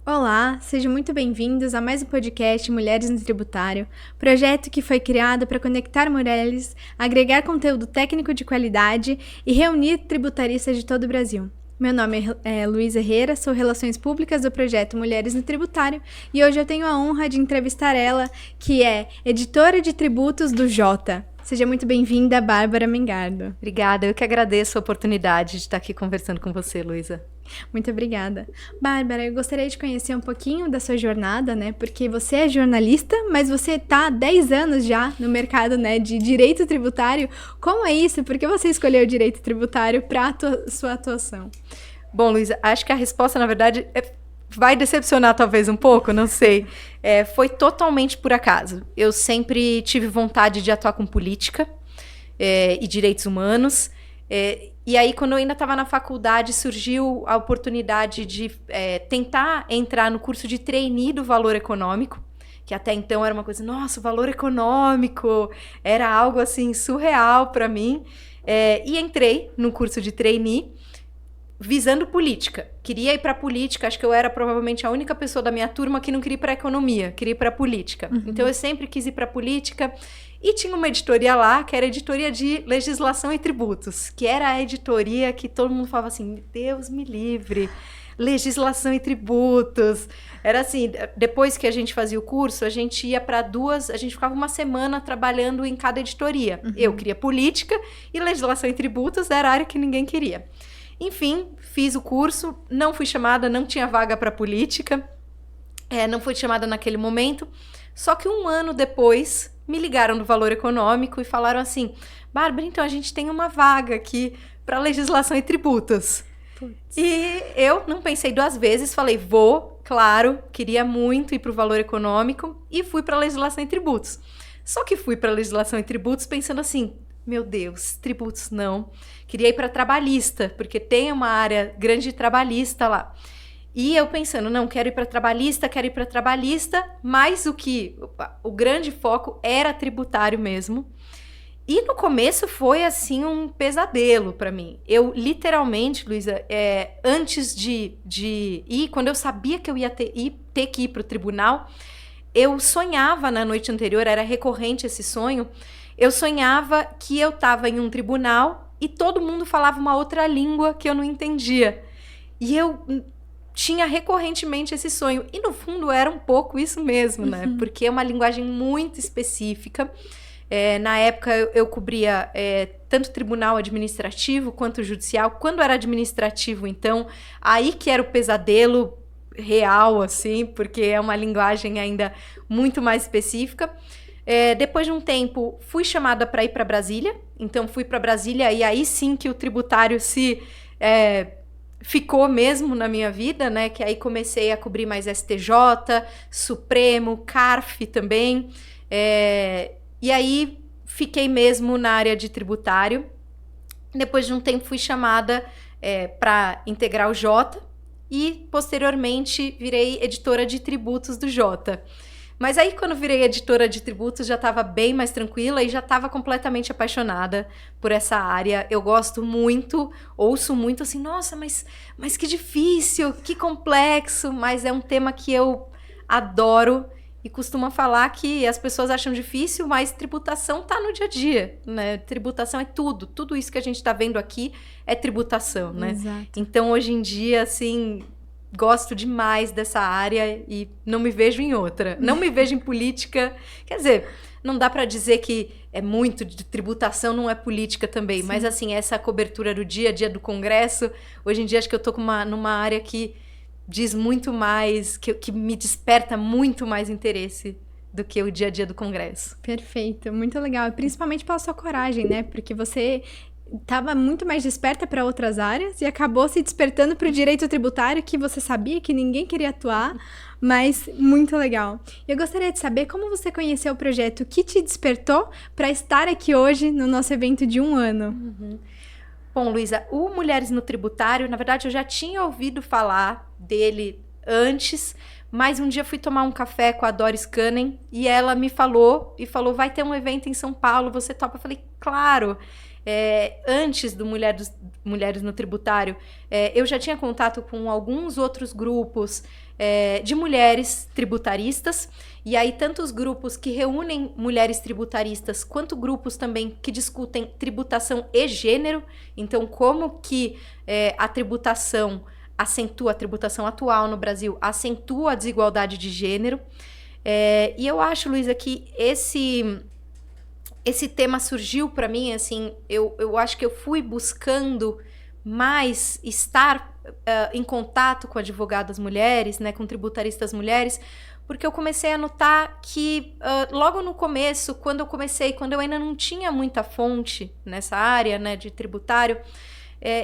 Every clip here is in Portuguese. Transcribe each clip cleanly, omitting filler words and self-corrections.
Olá, sejam muito bem-vindos a mais um podcast Mulheres no Tributário, projeto que foi criado para conectar mulheres, agregar conteúdo técnico de qualidade e reunir tributaristas de todo o Brasil. Meu nome é Luísa Herrera, sou Relações Públicas do projeto Mulheres no Tributário e hoje eu tenho a honra de entrevistar ela, que é editora de tributos do Jota. Seja muito bem-vinda, Bárbara Mengardo. Obrigada, eu que agradeço a oportunidade de estar aqui conversando com você, Luísa. Muito obrigada. Bárbara, eu gostaria de conhecer um pouquinho da sua jornada, né? Porque você é jornalista, mas você está há 10 anos já no mercado, né, de direito tributário. Como é isso? Por que você escolheu o direito tributário para sua atuação? Bom, Luísa, acho que a resposta, na verdade, vai decepcionar talvez um pouco, não sei. Foi totalmente por acaso. Eu sempre tive vontade de atuar com política e direitos humanos. E aí, quando eu ainda estava na faculdade, surgiu a oportunidade de tentar entrar no curso de trainee do Valor Econômico, que até então era uma coisa, nossa, o valor econômico era algo assim surreal para mim. E entrei no curso de trainee visando política. Queria ir para política, acho que eu era provavelmente a única pessoa da minha turma que não queria ir para economia, queria ir para política. Uhum. Então eu sempre quis ir para política e tinha uma editoria lá, que era a editoria de legislação e tributos, que era a editoria que todo mundo falava assim, Deus me livre, legislação e tributos. Era assim, depois que a gente fazia o curso, a gente ia para a gente ficava uma semana trabalhando em cada editoria. Uhum. Eu queria política e legislação e tributos era a área que ninguém queria. Enfim, fiz o curso, não fui chamada, não tinha vaga para política, não fui chamada naquele momento. Só que um ano depois, me ligaram do Valor Econômico e falaram assim, Bárbara, então a gente tem uma vaga aqui para legislação e tributos. Putz. E eu não pensei duas vezes, falei, vou, claro, queria muito ir para o Valor Econômico e fui para legislação e tributos. Só que fui para legislação e tributos pensando assim, meu Deus, tributos não. Queria ir para trabalhista, porque tem uma área grande trabalhista lá. E eu pensando, não, quero ir para trabalhista, mas o grande foco era tributário mesmo. E no começo foi, assim, um pesadelo para mim. Eu, literalmente, Luísa, antes de ir, quando eu sabia que eu ia ter que ir para o tribunal, eu sonhava na noite anterior, era recorrente esse sonho, eu sonhava que eu estava em um tribunal e todo mundo falava uma outra língua que eu não entendia. E eu tinha recorrentemente esse sonho. E no fundo era um pouco isso mesmo, né? Uhum. Porque é uma linguagem muito específica. Na época eu cobria tanto tribunal administrativo quanto judicial. Quando era administrativo, então, aí que era o pesadelo real, assim, porque é uma linguagem ainda muito mais específica. Depois de um tempo, fui chamada para ir para Brasília. Então, fui para Brasília e aí sim que o tributário ficou mesmo na minha vida, né? Que aí comecei a cobrir mais STJ, Supremo, CARF também. E aí fiquei mesmo na área de tributário. Depois de um tempo, fui chamada para integrar o Jota e, posteriormente, virei editora de tributos do Jota. Mas aí, quando virei editora de tributos, já estava bem mais tranquila e já estava completamente apaixonada por essa área. Eu gosto muito, ouço muito assim, nossa, mas que difícil, que complexo, mas é um tema que eu adoro e costumo falar que as pessoas acham difícil, mas tributação está no dia a dia, né? Tributação é tudo isso que a gente está vendo aqui é tributação, né? Exato. Então, hoje em dia, assim, gosto demais dessa área e não me vejo em outra. Não me vejo em política. Quer dizer, não dá para dizer que é muito de tributação, não é política também. Sim. Mas, assim, essa cobertura do dia a dia do Congresso, hoje em dia acho que eu estou numa área que diz muito mais, que me desperta muito mais interesse do que o dia a dia do Congresso. Perfeito, muito legal. Principalmente pela sua coragem, né? Porque você estava muito mais desperta para outras áreas e acabou se despertando para o direito tributário, que você sabia que ninguém queria atuar, mas muito legal. Eu gostaria de saber como você conheceu o projeto, que te despertou para estar aqui hoje no nosso evento de 1 ano. Uhum. Bom, Luísa, o Mulheres no Tributário, na verdade, eu já tinha ouvido falar dele antes, mas um dia fui tomar um café com a Doris Cannon e ela me falou, vai ter um evento em São Paulo, você topa? Eu falei, claro. Antes do Mulheres no Tributário, eu já tinha contato com alguns outros grupos de mulheres tributaristas, e aí tanto os grupos que reúnem mulheres tributaristas, quanto grupos também que discutem tributação e gênero, então como que a tributação acentua, a tributação atual no Brasil acentua a desigualdade de gênero. E eu acho, Luísa, que esse tema surgiu para mim, assim, eu acho que eu fui buscando mais estar em contato com advogadas mulheres, né, com tributaristas mulheres, porque eu comecei a notar que logo no começo, quando eu ainda não tinha muita fonte nessa área, né, de tributário,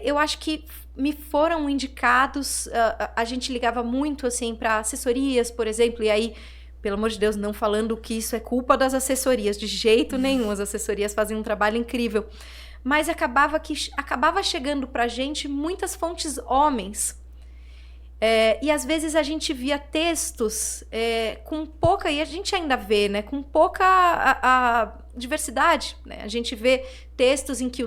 eu acho que me foram indicados, a gente ligava muito assim para assessorias, por exemplo, e aí, pelo amor de Deus, não falando que isso é culpa das assessorias, de jeito nenhum, as assessorias fazem um trabalho incrível, mas acabava chegando pra gente muitas fontes homens. E às vezes a gente via textos com pouca, e a gente ainda vê, né, com pouca a diversidade, né? A gente vê textos em que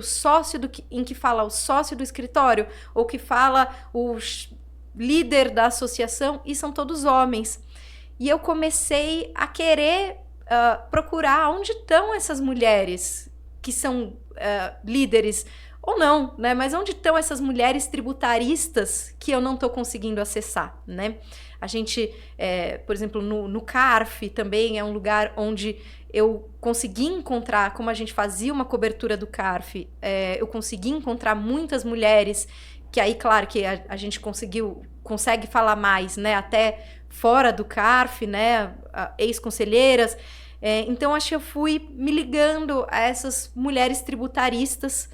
em que fala o sócio do escritório, ou que fala o líder da associação, e são todos homens. E eu comecei a querer procurar onde estão essas mulheres que são líderes, ou não, né? Mas onde estão essas mulheres tributaristas que eu não estou conseguindo acessar, né? A gente, por exemplo, no CARF também é um lugar onde eu consegui encontrar, como a gente fazia uma cobertura do CARF, eu consegui encontrar muitas mulheres, que aí, claro, que a gente consegue falar mais, né? Até fora do CARF, né? Ex-conselheiras. Então, acho que eu fui me ligando a essas mulheres tributaristas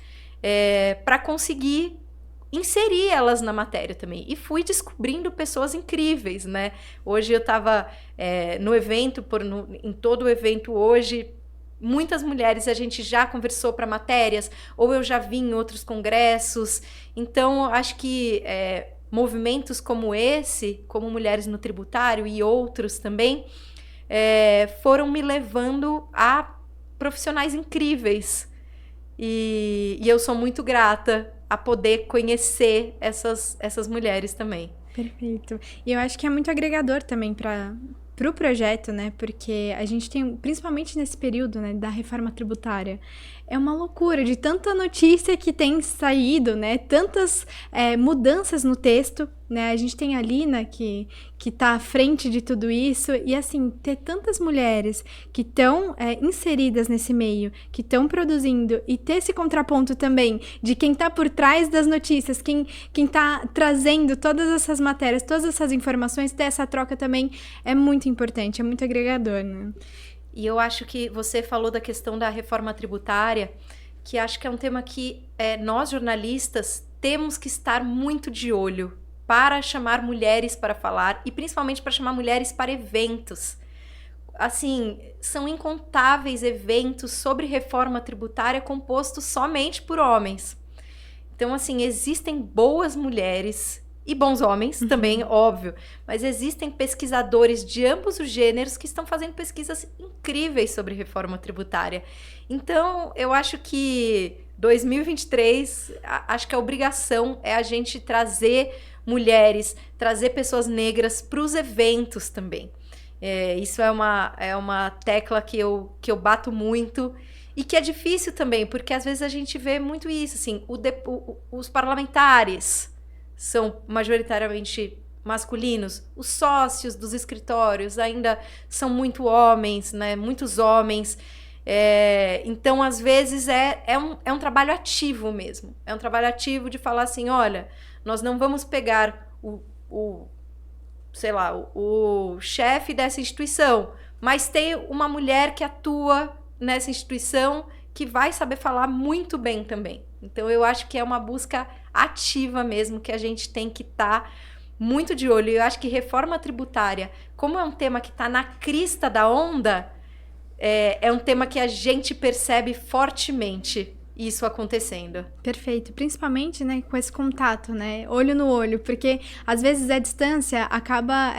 para conseguir inserir elas na matéria também. E fui descobrindo pessoas incríveis, né? Hoje eu estava no evento, em todo o evento hoje, muitas mulheres a gente já conversou para matérias, ou eu já vi em outros congressos. Então, acho que movimentos como esse, como Mulheres no Tributário e outros também, foram me levando a profissionais incríveis. E eu sou muito grata a poder conhecer essas mulheres também. Perfeito. E eu acho que é muito agregador também para o projeto, né? Porque a gente tem, principalmente nesse período, né, da reforma tributária, é uma loucura de tanta notícia que tem saído, né? Tantas mudanças no texto, né? A gente tem a Lina que tá à frente de tudo isso, e assim, ter tantas mulheres que estão inseridas nesse meio, que estão produzindo, e ter esse contraponto também de quem tá por trás das notícias, quem tá trazendo todas essas matérias, todas essas informações, ter essa troca também é muito importante, é muito agregador, né? E eu acho que você falou da questão da reforma tributária, que acho que é um tema que nós, jornalistas, temos que estar muito de olho para chamar mulheres para falar e principalmente para chamar mulheres para eventos. Assim, são incontáveis eventos sobre reforma tributária compostos somente por homens. Então, assim, existem boas mulheres e bons homens também, óbvio, mas existem pesquisadores de ambos os gêneros que estão fazendo pesquisas incríveis sobre reforma tributária. Então, eu acho que 2023, acho que a obrigação é a gente trazer mulheres, trazer pessoas negras para os eventos também. Isso é uma tecla que eu bato muito e que é difícil também, porque às vezes a gente vê muito isso, assim, os parlamentares são majoritariamente masculinos, os sócios dos escritórios ainda são muito homens, né? Muitos homens. Então, às vezes, é um trabalho ativo mesmo. É um trabalho ativo de falar assim, olha, nós não vamos pegar o chefe dessa instituição, mas tem uma mulher que atua nessa instituição que vai saber falar muito bem também. Então, eu acho que é uma busca ativa mesmo, que a gente tem que estar muito de olho. Eu acho que reforma tributária, como é um tema que está na crista da onda, é um tema que a gente percebe fortemente isso acontecendo. Perfeito, principalmente, né, com esse contato, né, olho no olho, porque às vezes a distância acaba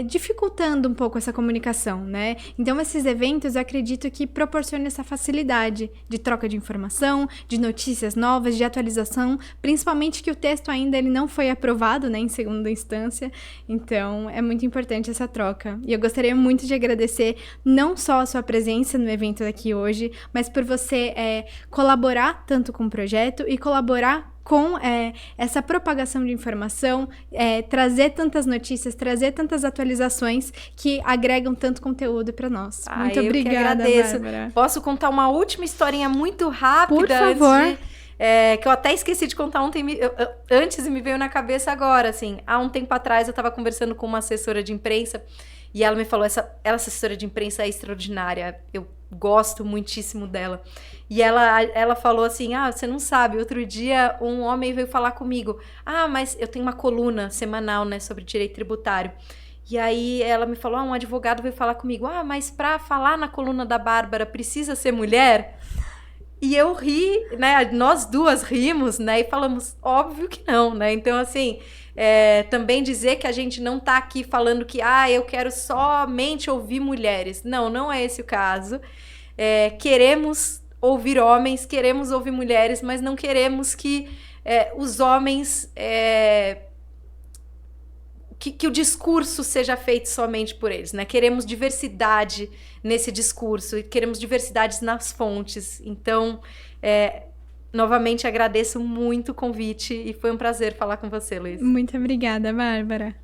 dificultando um pouco essa comunicação, né? Então, esses eventos, eu acredito que proporcionam essa facilidade de troca de informação, de notícias novas, de atualização, principalmente que o texto ainda ele não foi aprovado, né, em segunda instância. Então, é muito importante essa troca. E eu gostaria muito de agradecer não só a sua presença no evento aqui hoje, mas por você colaborar tanto com o projeto e colaborar com essa propagação de informação, trazer tantas notícias, trazer tantas atualizações que agregam tanto conteúdo para nós. Muito obrigada, Bárbara. Posso contar uma última historinha muito rápida? Por favor. Que eu até esqueci de contar ontem, antes e me veio na cabeça agora, assim. Há um tempo atrás eu estava conversando com uma assessora de imprensa e ela me falou, essa assessora de imprensa é extraordinária, eu gosto muitíssimo dela. E ela falou assim, você não sabe, outro dia um homem veio falar comigo, mas eu tenho uma coluna semanal, né, sobre direito tributário. E aí ela me falou, um advogado veio falar comigo, mas para falar na coluna da Bárbara precisa ser mulher? E eu ri, né, nós duas rimos, né, e falamos, óbvio que não, né, então assim, também dizer que a gente não tá aqui falando que, eu quero somente ouvir mulheres, não é esse o caso, queremos ouvir homens, queremos ouvir mulheres, mas não queremos que os homens... Que o discurso seja feito somente por eles, né? Queremos diversidade nesse discurso e queremos diversidade nas fontes. Então, novamente agradeço muito o convite e foi um prazer falar com você, Luiz. Muito obrigada, Bárbara.